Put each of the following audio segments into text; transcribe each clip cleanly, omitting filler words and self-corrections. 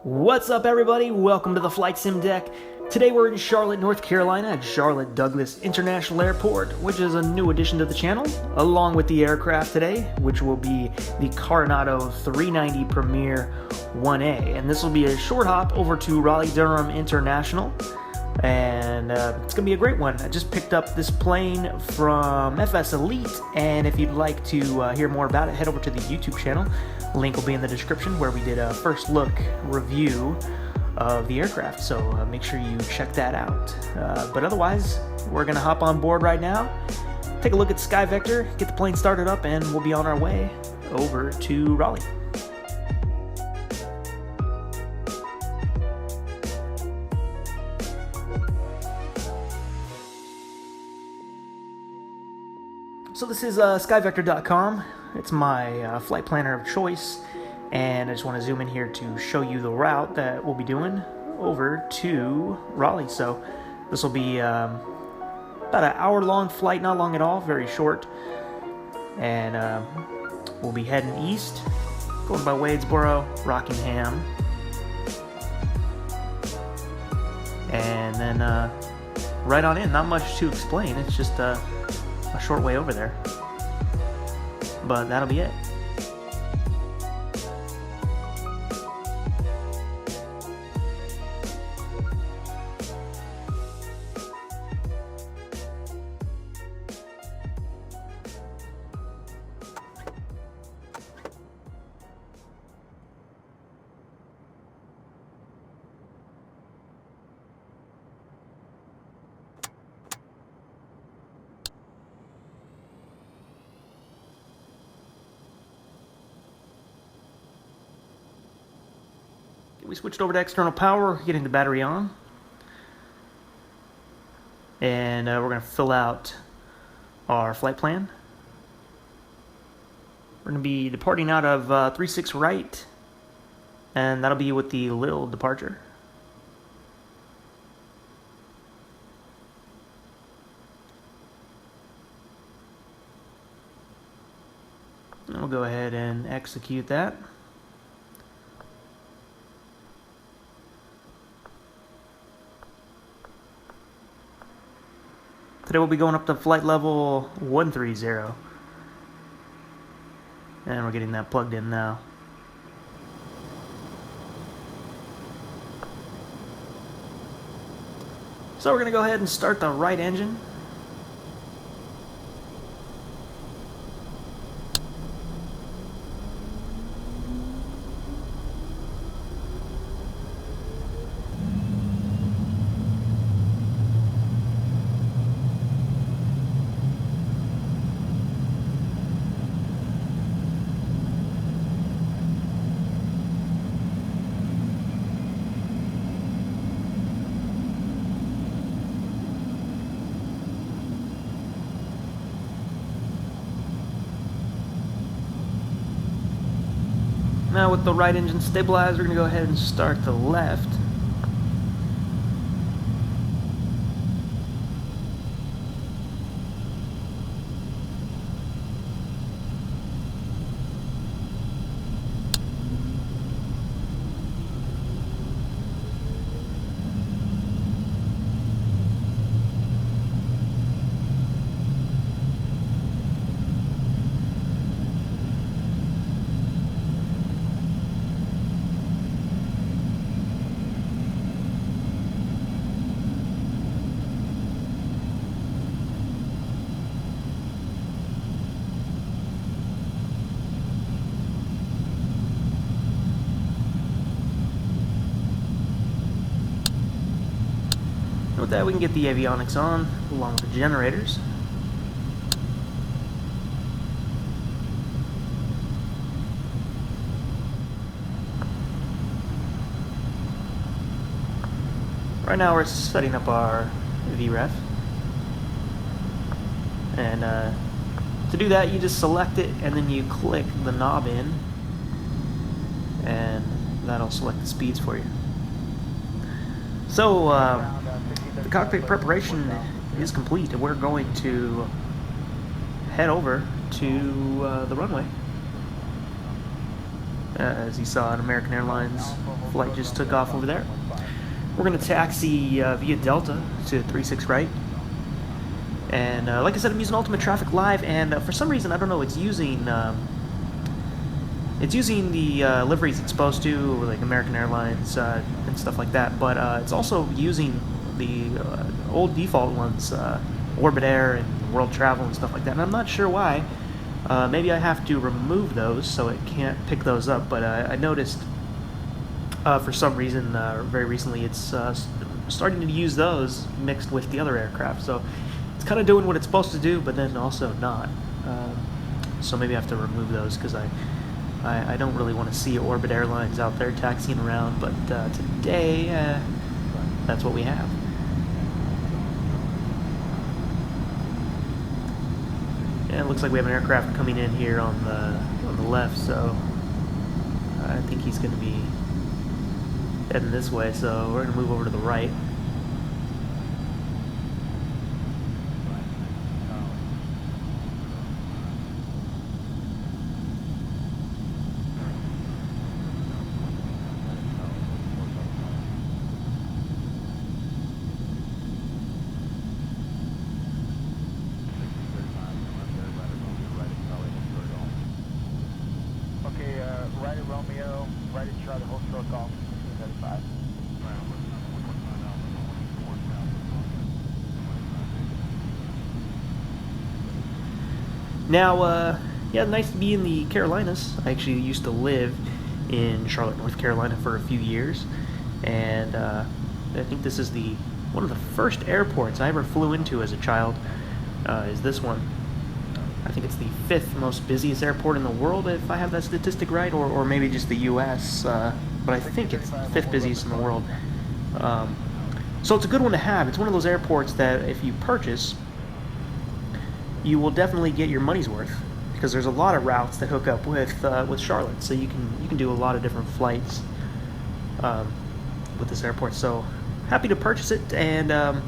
What's up, everybody? Welcome to the Flight Sim Deck. Today we're in Charlotte, North Carolina at Charlotte Douglas International Airport, which is a new addition to the channel, along with the aircraft today, which will be the Carenado 390 Premier 1A. And this will be a short hop over to Raleigh Durham International, and it's going to be a great one. I just picked up this plane from FSElite, and if you'd like to hear more about it, head over to the YouTube channel. Link will be in the description, where we did a first look review of the aircraft, so make sure you check that out. But otherwise, we're gonna hop on board right now, take a look at Sky Vector, get the plane started up, and we'll be on our way over to Raleigh. So this is skyvector.com. It's my flight planner of choice, and I just want to zoom in here to show you the route that we'll be doing over to Raleigh. So this will be about an hour-long flight, not long at all, very short, and we'll be heading east, going by Wadesboro, Rockingham, and then right on in. Not much to explain, it's just a short way over there, but that'll be it. We switched over to external power, getting the battery on, and we're going to fill out our flight plan. We're going to be departing out of 36 right, and that'll be with the Lille departure. And we'll go ahead and execute that. Today we'll be going up to flight level 130, and we're getting that plugged in now. So we're going to go ahead and start the right engine. Now with the right engine stabilized, we're going to go ahead and start the left. With that, we can get the avionics on, along with the generators. Right now we're setting up our VREF. And to do that, you just select it, and then you click the knob in, and that'll select the speeds for you. So, the cockpit preparation is complete, and we're going to head over to the runway. As you saw, an American Airlines flight just took off over there. We're going to taxi via Delta to 36 right. And like I said, I'm using Ultimate Traffic Live, and for some reason, I don't know, it's using the liveries it's supposed to, like American Airlines and stuff like that, but it's also using the old default ones, Orbit Air and World Travel and stuff like that, and I'm not sure why. Maybe I have to remove those so it can't pick those up, but I noticed for some reason very recently it's starting to use those mixed with the other aircraft, so it's kind of doing what it's supposed to do, but then also not. So maybe I have to remove those because I don't really want to see Orbit Airlines out there taxiing around, but today that's what we have. And it looks like we have an aircraft coming in here on the left, so I think he's going to be heading this way, so we're going to move over to the right. Right at Romeo, right at Charlie, hold stroke off, 35. Now, yeah, nice to be in the Carolinas. I actually used to live in Charlotte, North Carolina for a few years, and I think this is one of the first airports I ever flew into as a child, is this one. I think it's the 5th most busiest airport in the world, if I have that statistic right, or maybe just the U.S., but I think it's the 5th busiest in the world. So it's a good one to have. It's one of those airports that if you purchase, you will definitely get your money's worth, because there's a lot of routes that hook up with Charlotte, so you can do a lot of different flights with this airport. So happy to purchase it, and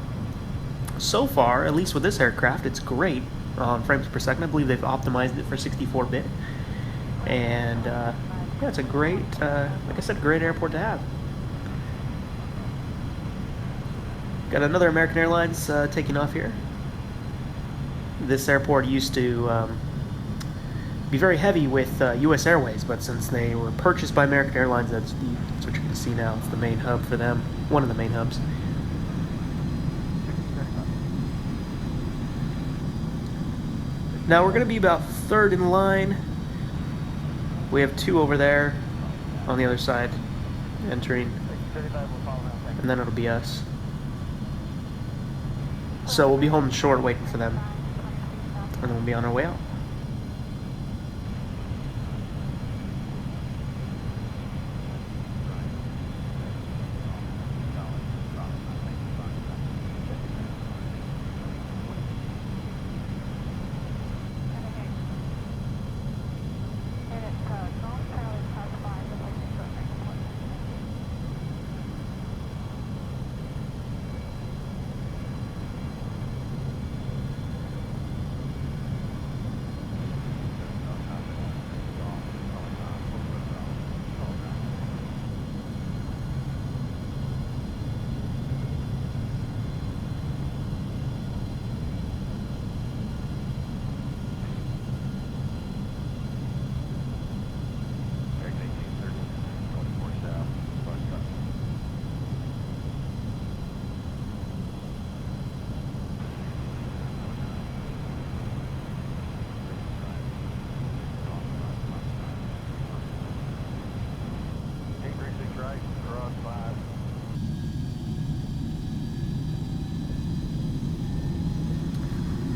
so far, at least with this aircraft, it's great on frames per second. I believe they've optimized it for 64-bit, and yeah, it's a great, like I said, great airport to have. Got another American Airlines taking off here. This airport used to be very heavy with U.S. Airways, but since they were purchased by American Airlines, that's what you're going to see now. It's the main hub for them, one of the main hubs. Now we're going to be about 3rd in line. We have 2 over there on the other side entering, and then it'll be us. So we'll be holding short waiting for them, and then we'll be on our way out.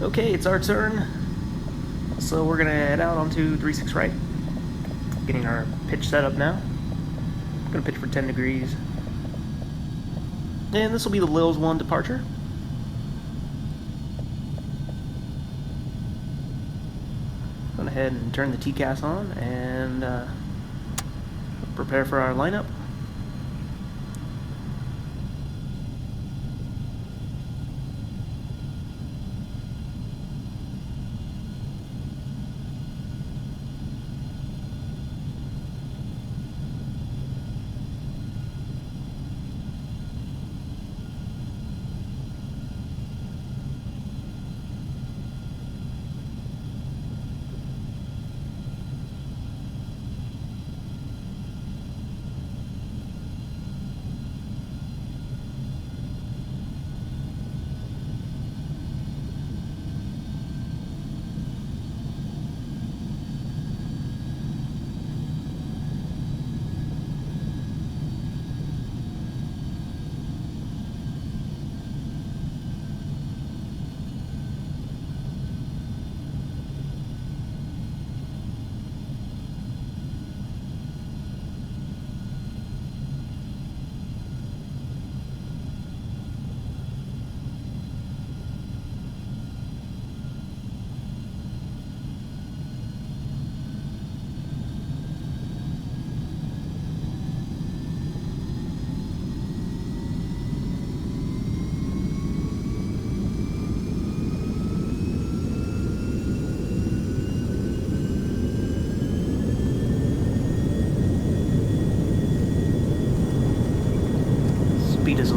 Okay, it's our turn. So we're gonna head out onto 36 right. Getting our pitch set up now. Gonna pitch for 10 degrees. And this will be the Lils 1 departure. Go ahead and turn the TCAS on and prepare for our lineup.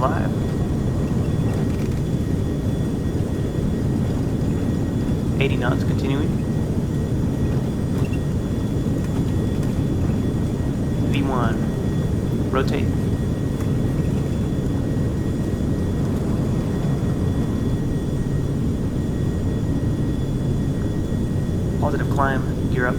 live. $80 knots continuing. V1. Rotate. Positive climb. Gear up.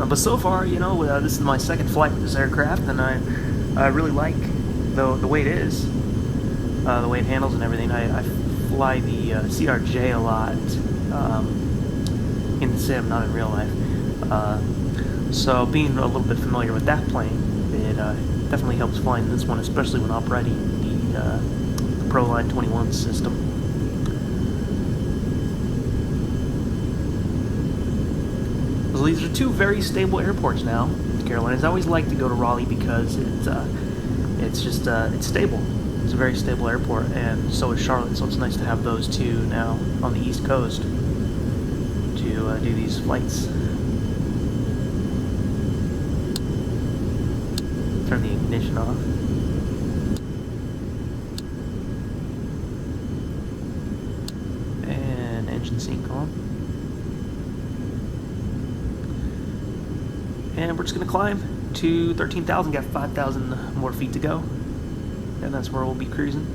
But so far, you know, this is my second flight with this aircraft, and I really like the way it is, the way it handles and everything. I fly the CRJ a lot in the sim, not in real life. So being a little bit familiar with that plane, it definitely helps flying this one, especially when operating the ProLine 21 system. So these are two very stable airports now. The Carolinas. I always like to go to Raleigh because it's stable. It's a very stable airport, and so is Charlotte. So it's nice to have those two now on the East Coast to do these flights. Turn the ignition off. And engine sync on. And we're just going to climb to 13,000, got 5,000 more feet to go, and that's where we'll be cruising.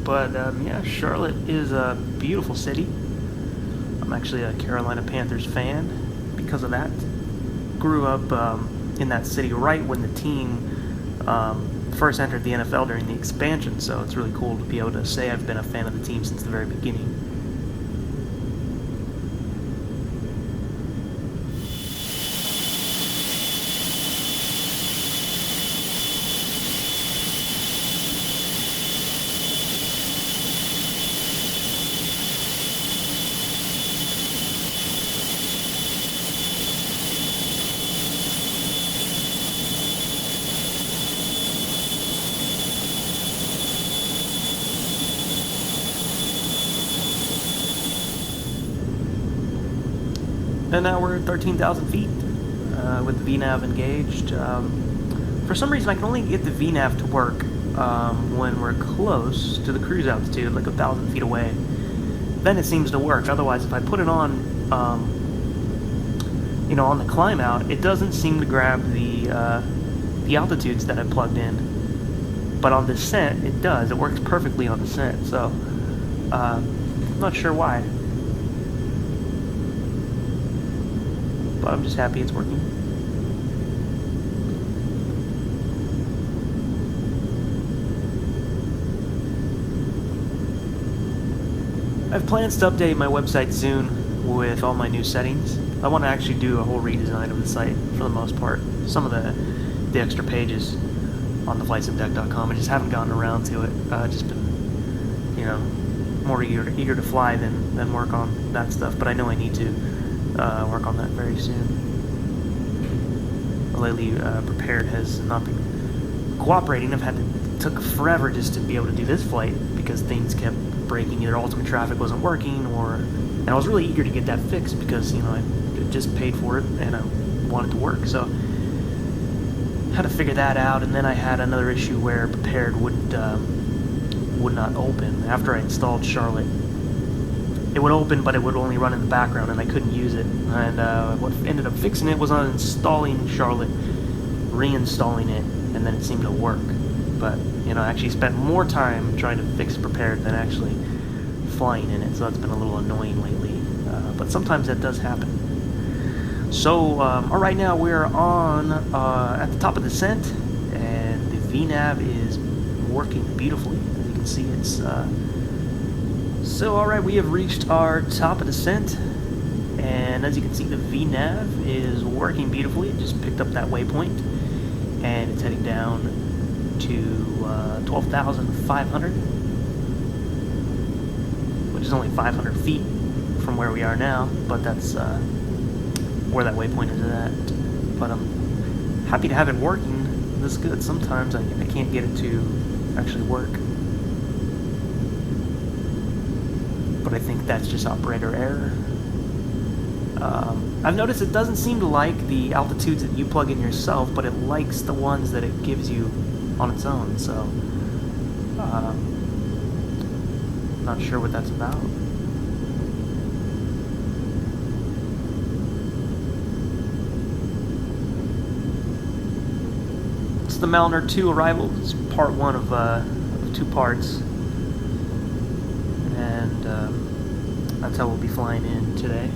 But yeah, Charlotte is a beautiful city. I'm actually a Carolina Panthers fan because of that. Grew up in that city right when the team first entered the NFL during the expansion, so it's really cool to be able to say I've been a fan of the team since the very beginning. And now we're at 13,000 feet with the VNAV engaged. For some reason I can only get the VNAV to work when we're close to the cruise altitude, like 1,000 feet away. Then it seems to work. Otherwise, if I put it on, you know, on the climb out, it doesn't seem to grab the altitudes that I plugged in. But on descent, it does. It works perfectly on descent. So, I'm not sure why. But I'm just happy it's working. I have plans to update my website soon with all my new settings. I want to actually do a whole redesign of the site for the most part. Some of the extra pages on the flightsimdeck.com. I just haven't gotten around to it. Just been, you know, more eager to fly than work on that stuff. But I know I need to. work on that very soon. Lately, Prepared has not been cooperating. It took forever just to be able to do this flight because things kept breaking. Either ultimate traffic wasn't working, and I was really eager to get that fixed because I just paid for it and I wanted to work. So I had to figure that out, and then I had another issue where Prepared would not open after I installed Charlotte. It would open, but it would only run in the background, and I couldn't use it. And what ended up fixing it was uninstalling Charlotte, reinstalling it, and then it seemed to work. But I actually spent more time trying to fix Prepared than actually flying in it, so that's been a little annoying lately. But sometimes that does happen. So, all right, now we're on at the top of the descent, and the VNav is working beautifully. As you can see, it's so alright, we have reached our top of descent, and as you can see, the VNav is working beautifully. It just picked up that waypoint, and it's heading down to 12,500, which is only 500 feet from where we are now, but that's where that waypoint is at. But I'm happy to have it working this good. Sometimes I can't get it to actually work. But I think that's just operator error. I've noticed it doesn't seem to like the altitudes that you plug in yourself, but it likes the ones that it gives you on its own, so not sure what that's about. It's the Malner 2 arrival. It's part 1 of 2 parts. And that's how we'll be flying in today.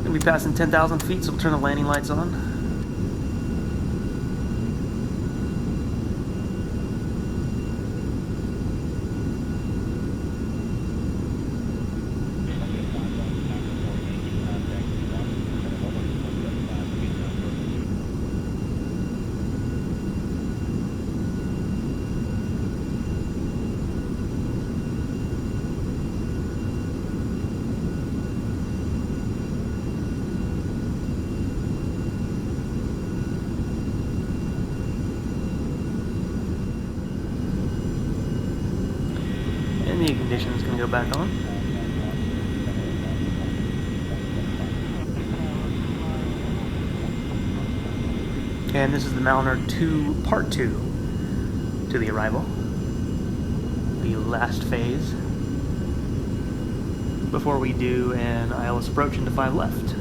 We'll be passing 10,000 feet, so we'll turn the landing lights on. The ignition is going to go back on. And this is the Malner 2 Part 2 to the arrival. The last phase before we do an ILS approach into 5 left.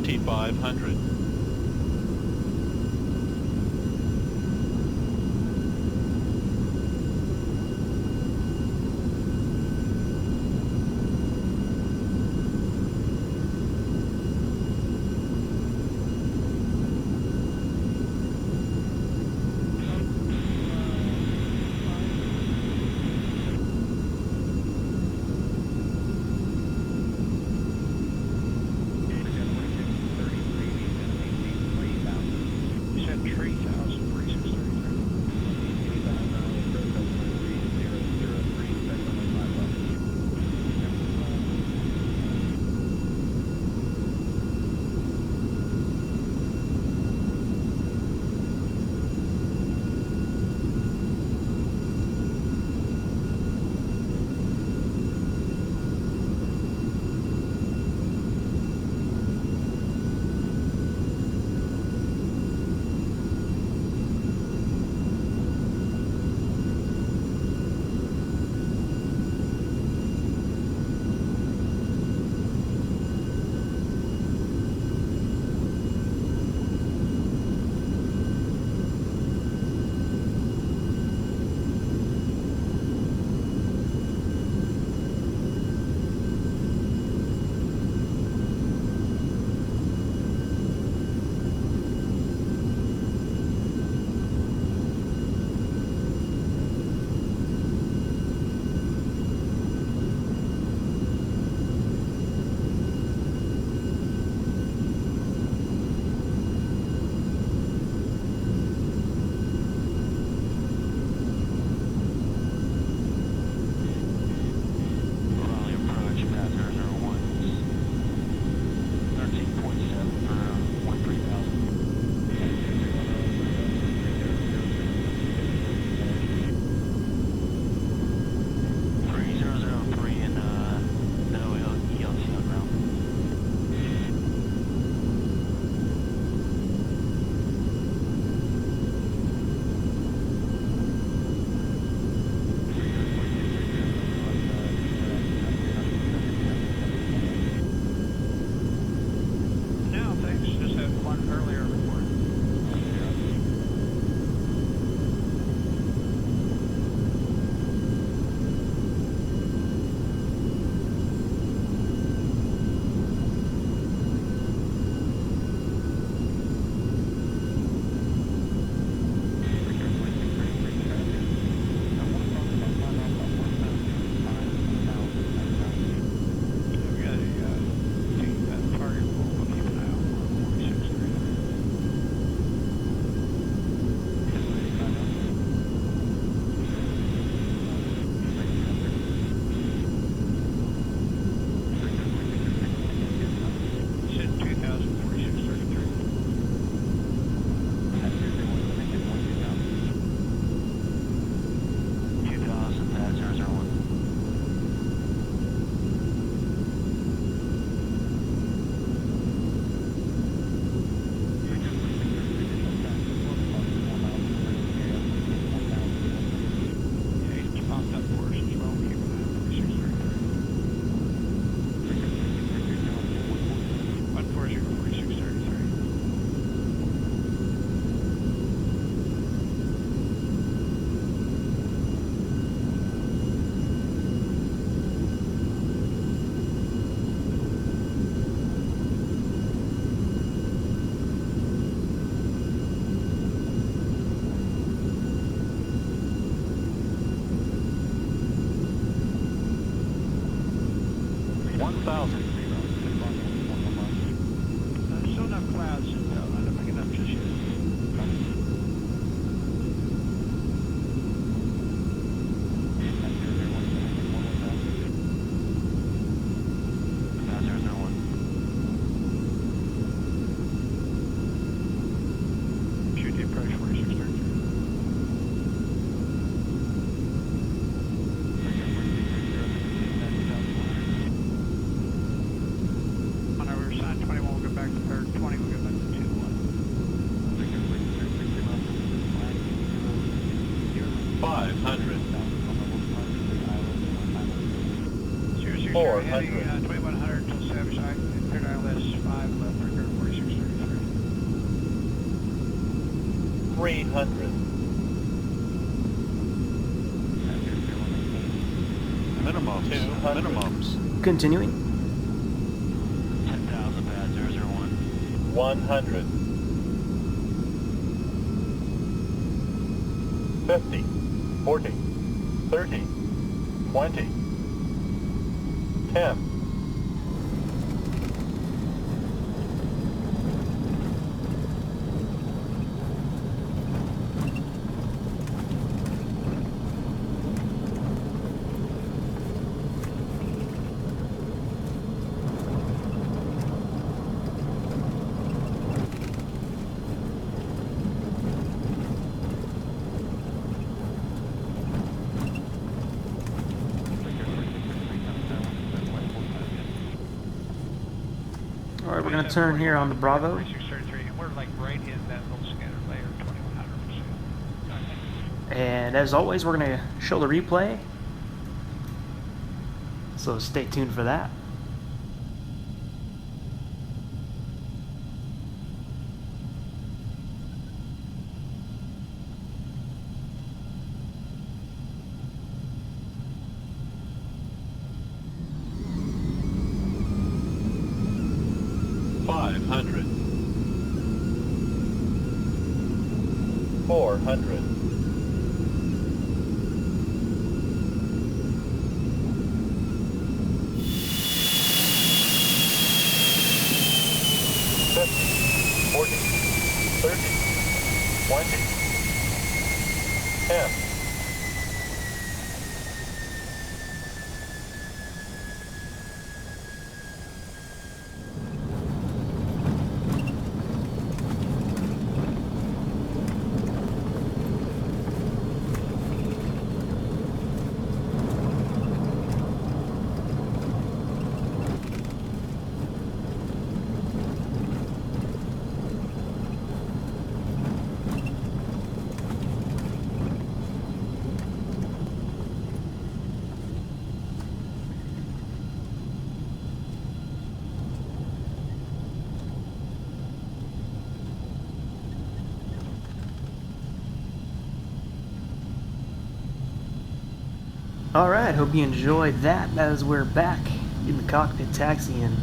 2500. Heavy 2100 till Savage Side, Paradise 5 left trigger. 300. Minimums. 200. Minimums. Continuing. 10,000 pad 001. 100. 50. 40. 30. 20. 10. All right, we're gonna turn here on the Bravo. 3633, and we're like right in that little scattered layer, 2100%. And as always, we're gonna show the replay. So stay tuned for that. $500. 400. 50, 40, 30, 20, 10. Alright, hope you enjoyed that as we're back in the cockpit taxiing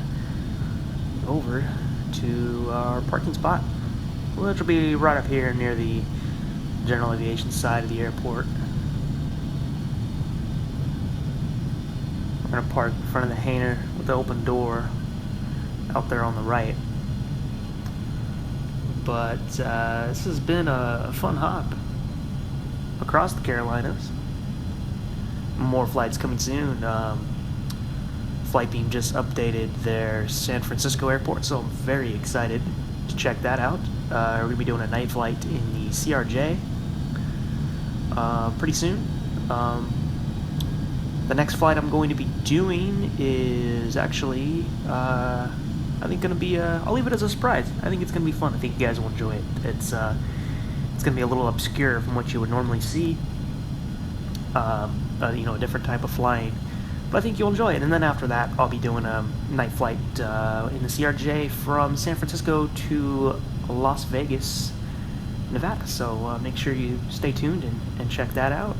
over to our parking spot, which will be right up here near the general aviation side of the airport. We're going to park in front of the hangar with the open door out there on the right. But this has been a fun hop across the Carolinas. More flights coming soon. Flightbeam just updated their San Francisco airport, so I'm very excited to check that out. We're going to be doing a night flight in the CRJ pretty soon. The next flight I'm going to be doing is actually, I think, going to be, I'll leave it as a surprise. I think it's going to be fun. I think you guys will enjoy it. It's going to be a little obscure from what you would normally see. You know, a different type of flying, but I think you'll enjoy it. And then after that, I'll be doing a night flight in the CRJ from San Francisco to Las Vegas, Nevada. So make sure you stay tuned and check that out.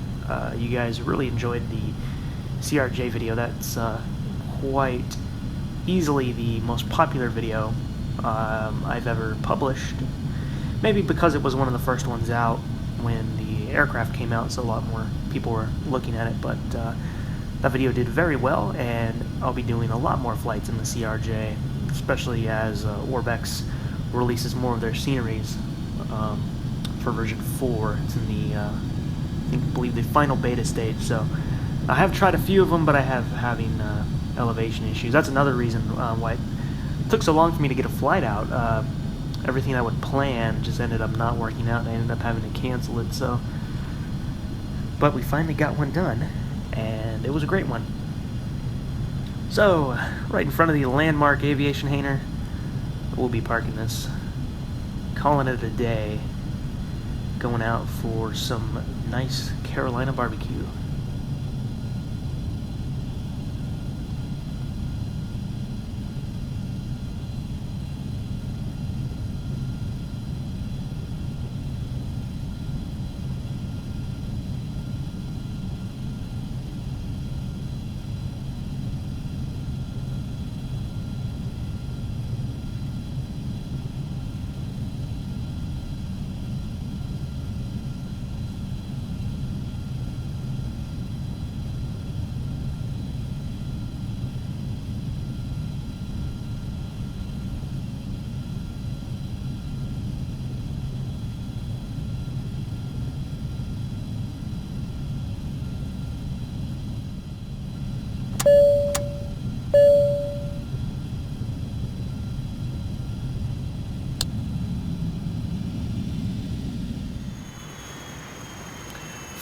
You guys really enjoyed the CRJ video. That's quite easily the most popular video I've ever published. Maybe because it was one of the first ones out when the aircraft came out, so a lot more people were looking at it, but that video did very well, and I'll be doing a lot more flights in the CRJ, especially as Orbx releases more of their sceneries for version 4. It's in the, I believe the final beta stage, so I have tried a few of them, but I have having elevation issues. That's another reason why it took so long for me to get a flight out. Everything I would plan just ended up not working out, and I ended up having to cancel it, so. But we finally got one done, and it was a great one. So, right in front of the landmark aviation hangar, we'll be parking this, calling it a day, going out for some nice Carolina barbecue.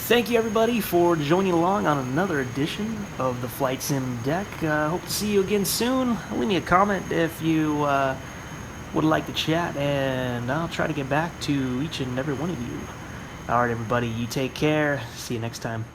Thank you everybody for joining along on another edition of the Flight Sim Deck. Hope to see you again soon. Leave me a comment if you would like to chat, and I'll try to get back to each and every one of you. Alright everybody, you take care. See you next time.